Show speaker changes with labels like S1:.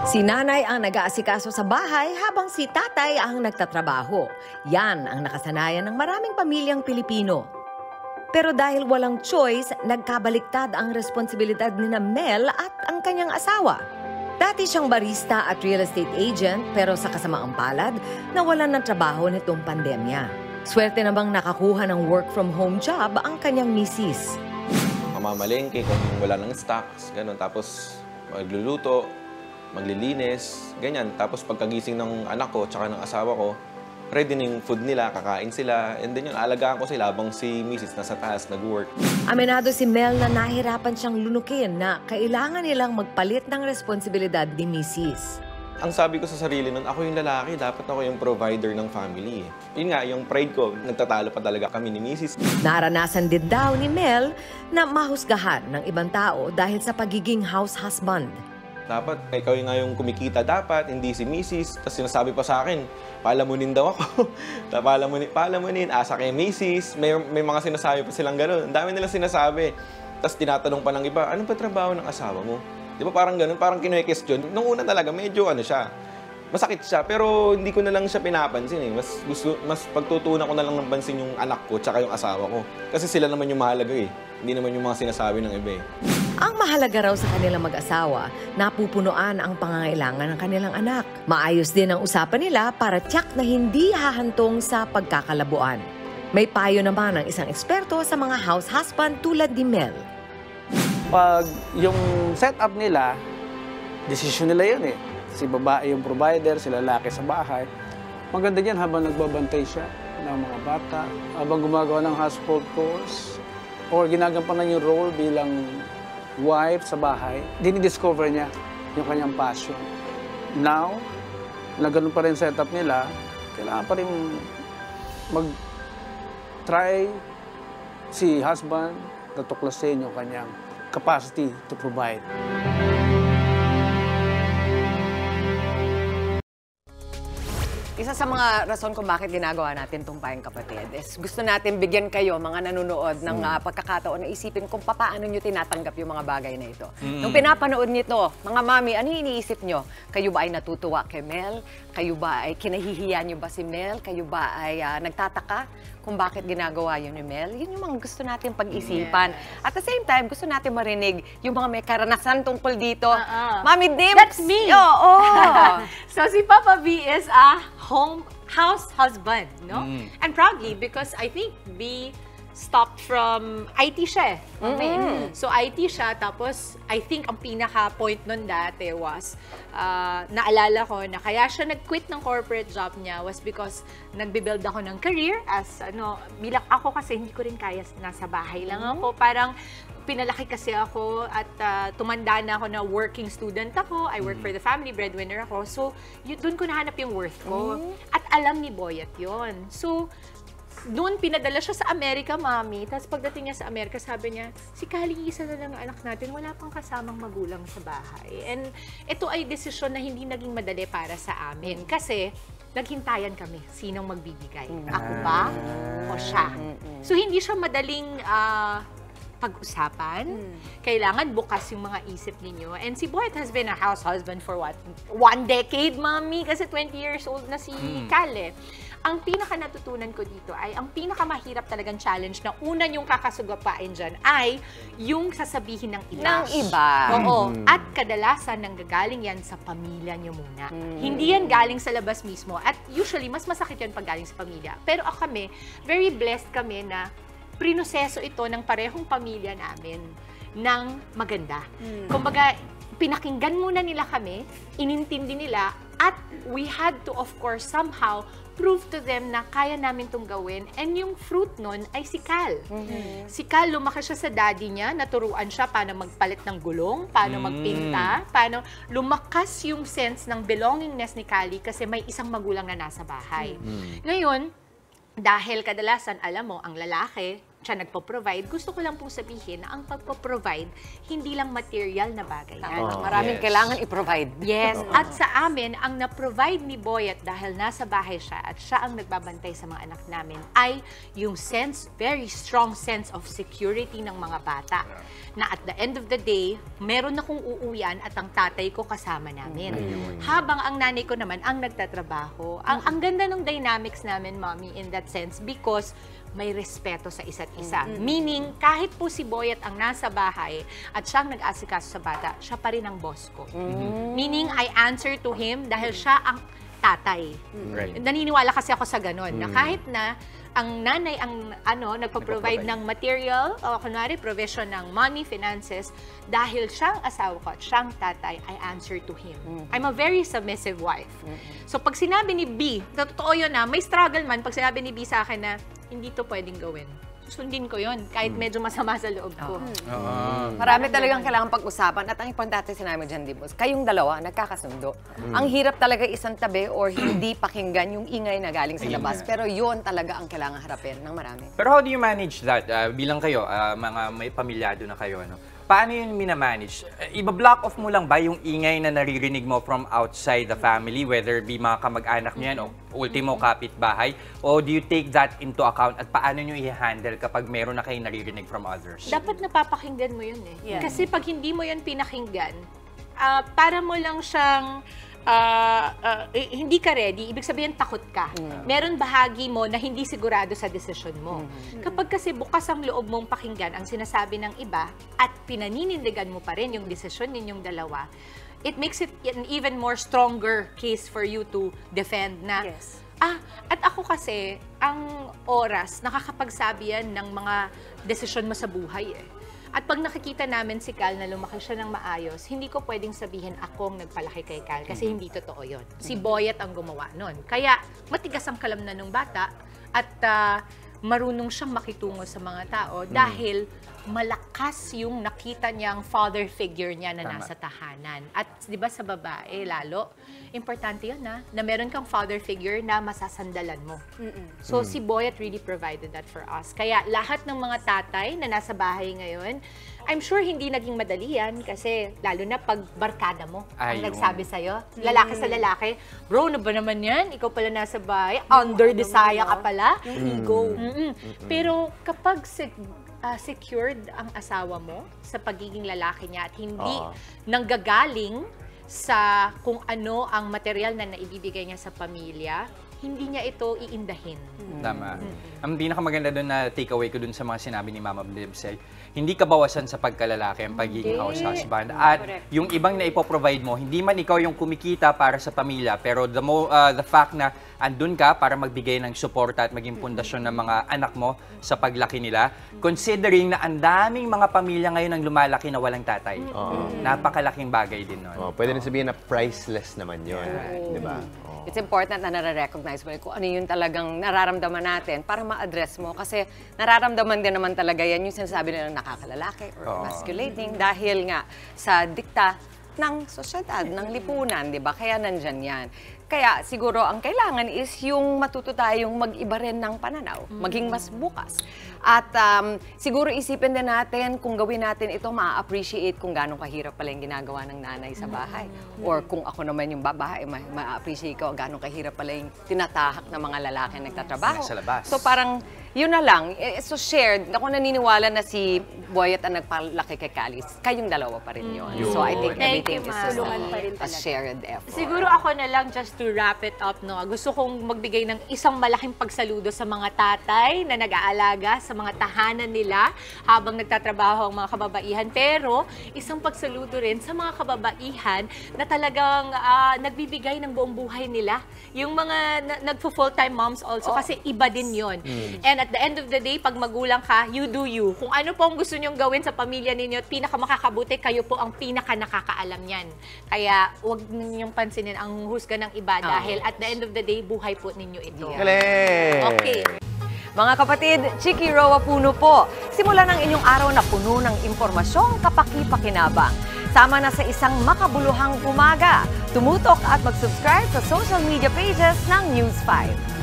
S1: Si nanay ang nag-aasikaso sa bahay habang si tatay ang nagtatrabaho. Yan ang nakasanayan ng maraming pamilyang Pilipino. Pero dahil walang choice, nagkabaliktad ang responsibilidad ni Mel at ang kanyang asawa. Dati siyang barista at real estate agent pero sa kasamaang palad, nawalan ng trabaho nitong pandemya. Swerte namang nakakuha ng work from home job ang kanyang misis.
S2: Mamamalengke kung wala ng stocks, gano'n. Tapos magluluto, maglilinis, ganyan. Tapos pagkagising ng anak ko tsaka ng asawa ko, ready na yung food nila, kakain sila. And then yun, alagaan ko sila habang si Mrs. nasa taas, nag-work.
S1: Aminado si Mel na nahirapan siyang lunukin na kailangan nilang magpalit ng responsibilidad ni Mrs.
S2: Ang sabi ko sa sarili nun, ako yung lalaki, dapat ako yung provider ng family. Yun nga, yung pride ko, nagtatalo pa talaga kami ni Mrs.
S1: Naranasan din daw ni Mel na mahusgahan ng ibang tao dahil sa pagiging house husband.
S2: Dapat, ikaw yung nga yung kumikita dapat, hindi si Mrs. Tapos sinasabi pa sa akin, palamunin daw ako. palamunin, asa kay Mrs. May mga sinasabi pa silang gano'n. Ang dami nilang sinasabi. Tapos tinatanong pa ng iba, anong pa trabaho ng asawa mo? Di ba parang gano'n, parang kinuha-question. Nung una talaga, medyo siya. Masakit siya, pero hindi ko na lang siya pinapansin eh. Mas pagtutunan ko na lang ng pansin yung anak ko tsaka yung asawa ko. Kasi sila naman yung mahalaga eh. Hindi naman yung mga sinasabi ng iba eh.
S1: Ang mahalaga raw sa kanilang mag-asawa, napupunuan ang pangangailangan ng kanilang anak. Maayos din ang usapan nila para tiyak na hindi hahantong sa pagkakalabuan. May payo naman ng isang eksperto sa mga house husband tulad ni Mel.
S3: Pag yung setup nila, desisyon nila yun eh. Si babae yung provider, si lalaki sa bahay. Maganda yan habang nagbabantay siya ng mga bata, habang gumagawa ng household chores, or ginagampanan yung role bilang wife sa bahay, dinidiscover niya yung kanyang passion. Now, na ganun pa rin setup nila, kailangan pa rin mag-try si husband na tuklasin yung kanyang capacity to provide.
S4: Isa sa mga rason kung bakit ginagawa natin itong Payong Kapatid is gusto natin bigyan kayo, mga nanonood, ng pagkakataon na isipin kung paano nyo tinatanggap yung mga bagay na ito. Nung pinapanood nito, mga mami, ano yung iniisip nyo? Kayo ba ay natutuwa kay Mel? Kayo ba ay kinahihiya nyo ba si Mel? Kayo ba ay nagtataka kung bakit ginagawa yun ni Mel? Yun yung mga gusto natin pag-isipan. Yes. At the same time, gusto natin marinig yung mga may karanasan tungkol dito. Mami Dims!
S5: That's me!
S4: Oo!
S5: So si Papa B is a house husband, no? And proudly, because I think B stopped from IT siya eh. So IT siya, tapos I think ang pinaka-point nun dati was, naalala ko na kaya siya nag-quit ng corporate job niya was because nagbe-build ako ng career as, bilang ako kasi hindi ko rin kaya nasa bahay lang ako. Parang pinalaki kasi ako at tumanda na ako na working student ako. I work for the family, breadwinner ako. So, doon ko nahanap yung worth ko. At alam ni Boyet yon. So, noon pinadala siya sa Amerika, mami. Tapos pagdating niya sa Amerika, sabi niya, si Kaling isa na lang ang anak natin, wala pang kasamang magulang sa bahay. And ito ay desisyon na hindi naging madali para sa amin. Kasi, naghintayan kami. Sinong magbibigay? Ako ba? O siya? So, hindi siya madaling pag-usapan. Kailangan bukas yung mga isip ninyo. And si Boyet has been a house husband for what? 1 decade, mami? Kasi 20 years old na si Kale. Ang pinaka natutunan ko dito ay, ang pinakamahirap talagang challenge na una yung kakasugapain dyan ay yung sasabihin ng iba.
S4: Ng iba.
S5: Oo. At kadalasan nanggagaling yan sa pamilya nyo muna. Hindi yan galing sa labas mismo. At usually, mas masakit yan pag galing sa pamilya. Pero kami, very blessed kami na prinoseso ito ng parehong pamilya namin ng maganda. Kumbaga, pinakinggan muna nila kami, inintindi nila, at we had to, of course, somehow prove to them na kaya namin itong gawin. And yung fruit nun ay si Cal. Si Cal, lumaki siya sa daddy niya, naturuan siya paano magpalit ng gulong, paano magpinta, paano lumakas yung sense ng belongingness ni Cali kasi may isang magulang na nasa bahay. Ngayon, dahil kadalasan, alam mo, ang lalaki, siya nagpo-provide, gusto ko lang pong sabihin na ang pagpo-provide, hindi lang material na bagay yan.
S4: Maraming kailangan i-provide.
S5: Yes, at sa amin, ang na-provide ni Boyet dahil nasa bahay siya at siya ang nagbabantay sa mga anak namin ay yung very strong sense of security ng mga bata. Na at the end of the day, meron akong uuwian at ang tatay ko kasama namin. Habang ang nanay ko naman ang nagtatrabaho. Ang ganda ng dynamics namin, Mommy, in that sense because may respeto sa isa't isa. Meaning, kahit po si Boyet ang nasa bahay at siyang nag-asikaso sa bata, siya pa rin ang boss ko. Meaning, I answer to him dahil siya ang tatay. Naniniwala kasi ako sa ganun, na kahit na ang nanay ang nagpo-provide ng material o kunwari provision ng money, finances, dahil siyang asawa ko at siyang tatay, I answer to him. I'm a very submissive wife. So pag sinabi ni B, totoo yun na, may struggle man pag sinabi ni B sa akin na hindi to pwedeng gawin. Susundin ko yun, kahit medyo masama sa loob ko.
S4: Marami talagang kailangan pag-usapan at ang importante sinabi dyan, Dibos, kayong dalawa nagkakasundo. Ang hirap talaga isang tabi or hindi pakinggan yung ingay na galing sa labas. Pero yun talaga ang kailangan harapin ng marami.
S6: Pero how do you manage that? Bilang kayo, mga may pamilyado na kayo, ano? Paano yun minamanage? Iba-block off mo lang ba yung ingay na naririnig mo from outside the family, whether be mga kamag-anak nyo yan o ultimo kapitbahay? O do you take that into account at paano nyo i-handle kapag meron na kayong naririnig from others?
S5: Dapat napapakinggan mo yun eh. Kasi pag hindi mo yun pinakinggan, para mo lang siyang hindi ka ready, ibig sabihin takot ka. Meron bahagi mo na hindi sigurado sa desisyon mo. Kapag kasi bukas ang loob mong pakinggan ang sinasabi ng iba at pinaninindigan mo pa rin yung desisyon ninyong dalawa, it makes it an even more stronger case for you to defend na, at ako kasi, ang oras, nakakapagsabi yan ng mga desisyon mo sa buhay eh. At pag nakikita namin si Cal na lumaki siya ng maayos, hindi ko pwedeng sabihin akong nagpalaki kay Cal kasi hindi totoo yon. Si Boyet ang gumawa nun. Kaya matigas ang kalamnan ng bata at marunong siyang makitungo sa mga tao dahil malakas yung nakita niyang father figure niya na nasa tahanan. At di ba sa babae, lalo, importante yun na meron kang father figure na masasandalan mo. So si Boyet really provided that for us. Kaya lahat ng mga tatay na nasa bahay ngayon, I'm sure hindi naging madali yan kasi lalo na pag barkada mo ang nagsabi sa'yo. Lalaki sa lalaki, bro, ano ba naman yan? Ikaw pala nasa bahay, under desire ka pala. Yung ego. Pero kapag secured ang asawa mo sa pagiging lalaki niya at hindi nanggagaling sa kung ano ang material na naibibigay niya sa pamilya, hindi niya ito iindahin.
S6: Tama. Ang pinakamaganda doon na takeaway ko doon sa mga sinabi ni Mama Debs ay hindi kabawasan sa pagkalalaki ang pagiging house husband. At yung ibang na ipoprovide mo, hindi man ikaw yung kumikita para sa pamilya, pero the fact na andun ka para magbigay ng suporta at maging pundasyon ng mga anak mo sa paglaki nila, considering na ang daming mga pamilya ngayon ang lumalaki na walang tatay. Napakalaking bagay din nun.
S7: Pwede rin sabihin na priceless naman yun. Di ba?
S4: It's important na nare-recognize mo kung ano yung talagang nararamdaman natin para ma-address mo. Kasi nararamdaman din naman talaga yan yung sinasabi nilang nakakalalaki or emasculating dahil nga sa dikta ng sosyedad, ng lipunan, di ba? Kaya nandyan yan. Kaya siguro ang kailangan is yung matuto tayong mag-iba rin ng pananaw, maging mas bukas. At siguro isipin din natin kung gawin natin ito, ma-appreciate kung gano'ng kahirap pala yung ginagawa ng nanay sa bahay. Or kung ako naman yung babae, ma-appreciate ko gano'ng kahirap pala yung tinatahak ng mga lalaki na nagtatrabaho.
S6: Sa labas.
S4: So parang yun na lang. So shared. Ako naniniwala na si Boyet ang nagpalaki kay Calis. Kayong dalawa pa rin yun. So I think everything is a shared effort.
S5: Siguro ako na lang just to wrap it up, no? Gusto kong magbigay ng isang malaking pagsaludo sa mga tatay na nag-aalaga sa mga tahanan nila habang nagtatrabaho ang mga kababaihan. Pero isang pagsaludo rin sa mga kababaihan na talagang nagbibigay ng buong buhay nila. Yung mga nagpo-full-time moms also kasi iba din yon. And at the end of the day, pag magulang ka, you do you. Kung ano po ang gusto nyong gawin sa pamilya ninyo at pinakamakakabuti, kayo po ang pinaka-nakakaalam yan. Kaya huwag ninyong pansinin ang husga ng iba dahil at the end of the day, buhay po ninyo ito. Okay.
S4: Mga kapatid, Chiki Roa Puno po. Simulan ang inyong araw na puno ng impormasyong kapaki-pakinabang. Sama na sa isang makabuluhang umaga. Tumutok at mag-subscribe sa social media pages ng News 5.